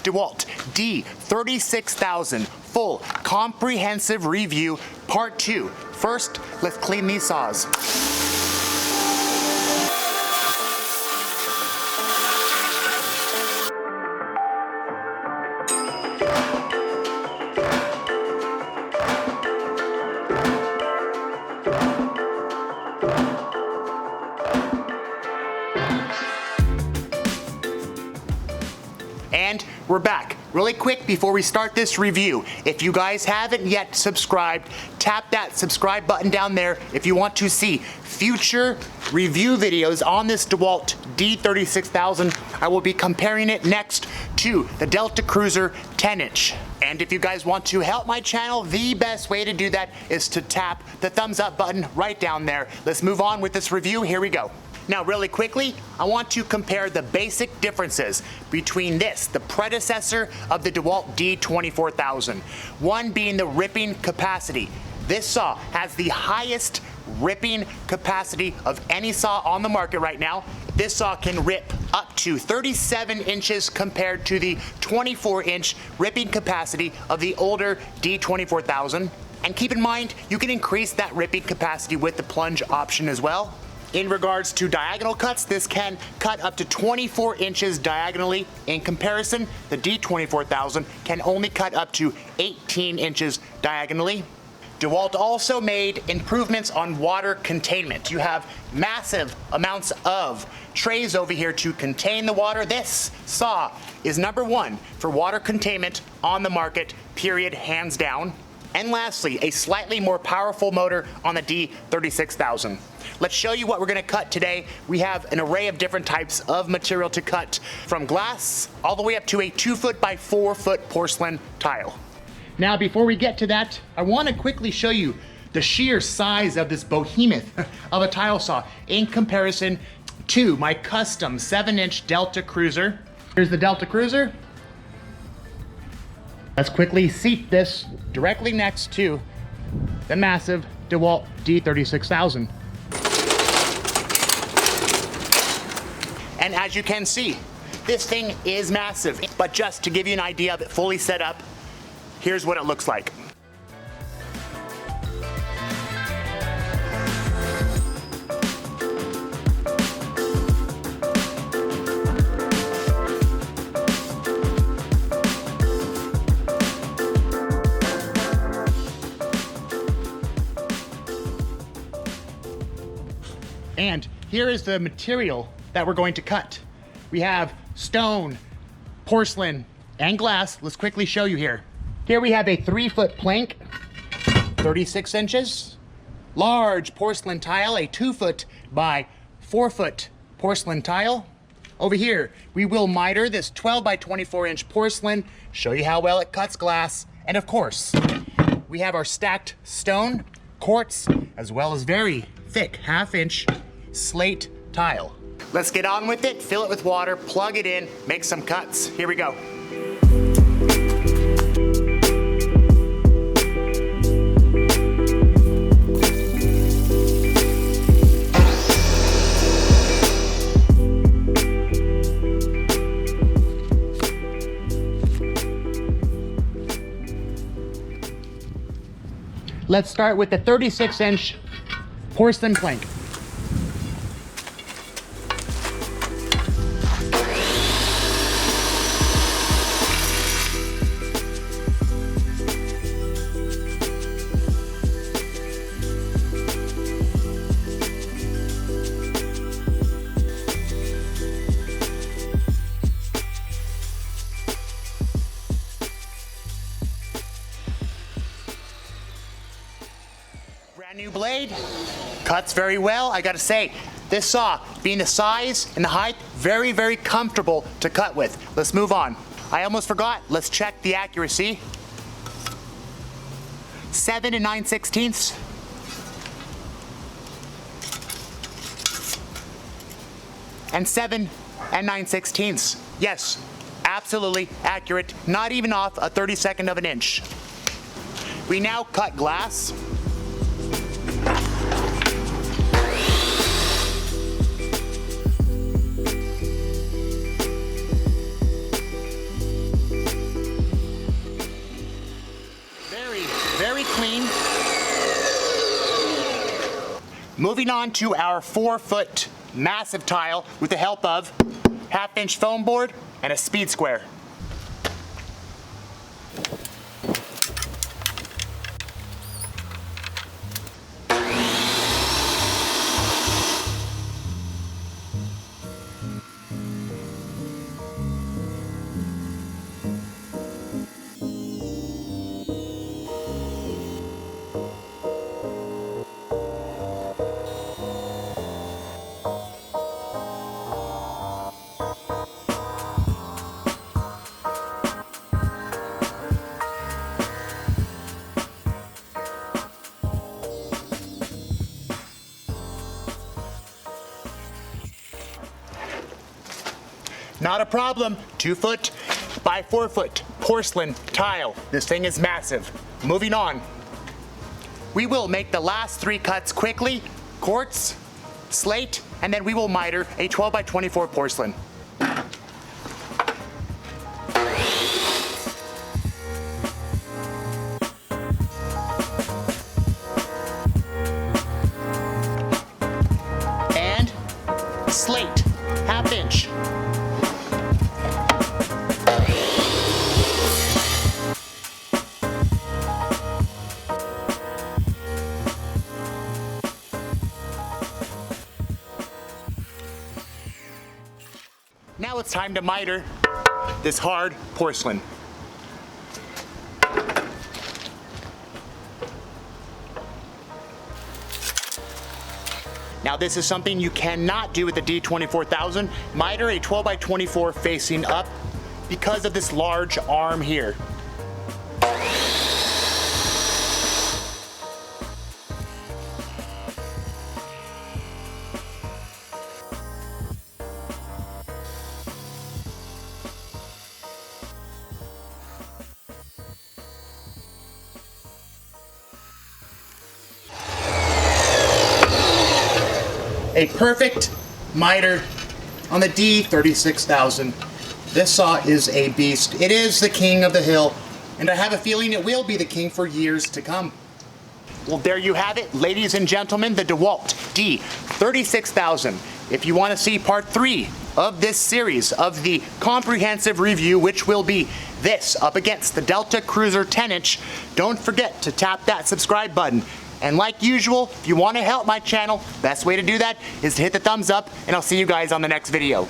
Dewalt D36000 full comprehensive review part 2. First, let's clean these saws. And we're back. Really quick before we start this review, if you guys haven't yet subscribed, tap that subscribe button down there if you want to see future review videos on this Dewalt D36000. I will be comparing it next to the Delta Cruiser 10-inch. And if you guys want to help my channel, the best way to do that is to tap the thumbs up button right down there. Let's move on with this review. Here we go. Now, really quickly, I want to compare the basic differences between this, the predecessor of the Dewalt D24000. One being the ripping capacity. This saw has the highest ripping capacity of any saw on the market right now. This saw can rip up to 37 inches compared to the 24-inch ripping capacity of the older D24000. And keep in mind, you can increase that ripping capacity with the plunge option as well. In regards to diagonal cuts, this can cut up to 24 inches diagonally. In comparison, the D24000 can only cut up to 18 inches diagonally. Dewalt also made improvements on water containment. You have massive amounts of trays over here to contain the water. This saw is #1 for water containment on the market, period, hands down. And lastly, a slightly more powerful motor on the D36000. Let's show you what we're gonna cut today. We have an array of different types of material to cut, from glass all the way up to a 2-foot by 4-foot porcelain tile. Now, before we get to that, I wanna quickly show you the sheer size of this behemoth of a tile saw in comparison to my custom 7-inch Delta Cruiser. Here's the Delta Cruiser. Let's quickly seat this directly next to the massive Dewalt D36000. And as you can see, this thing is massive. But just to give you an idea of it fully set up, here's what it looks like. And here is the material that we're going to cut. We have stone, porcelain, and glass. Let's quickly show you here. Here we have a 3-foot plank, 36 inches. Large porcelain tile, a 2-foot by 4-foot porcelain tile. Over here, we will miter this 12 by 24-inch porcelain, show you how well it cuts glass. And of course, we have our stacked stone, quartz, as well as very thick 1/2-inch slate tile. Let's get on with it, fill it with water, plug it in, make some cuts. Here we go. Let's start with the 36-inch porcelain plank. Brand new blade, cuts very well. I gotta say, this saw, being the size and the height, very, very comfortable to cut with. Let's move on. I almost forgot, let's check the accuracy. 7 9/16. And 7 9/16. Yes, absolutely accurate, not even off a 32nd of an inch. We now cut glass. Moving on to our 4-foot massive tile with the help of 1/2-inch foam board and a speed square. Not a problem. 2-foot by 4-foot porcelain tile. This thing is massive. Moving on. We will make the last 3 cuts quickly. Quartz, slate, and then we will miter a 12 by 24 porcelain. And slate, 1/2-inch. Now it's time to miter this hard porcelain. Now this is something you cannot do with the D24000. Miter a 12 by 24 facing up because of this large arm here. A perfect miter on the D36000. This saw is a beast. It is the king of the hill, and I have a feeling it will be the king for years to come. Well, there you have it, ladies and gentlemen, the Dewalt D36000. If you want to see part 3 of this series of the comprehensive review, which will be this up against the Delta Cruiser 10-inch, don't forget to tap that subscribe button. And like usual, if you want to help my channel, best way to do that is to hit the thumbs up, and I'll see you guys on the next video.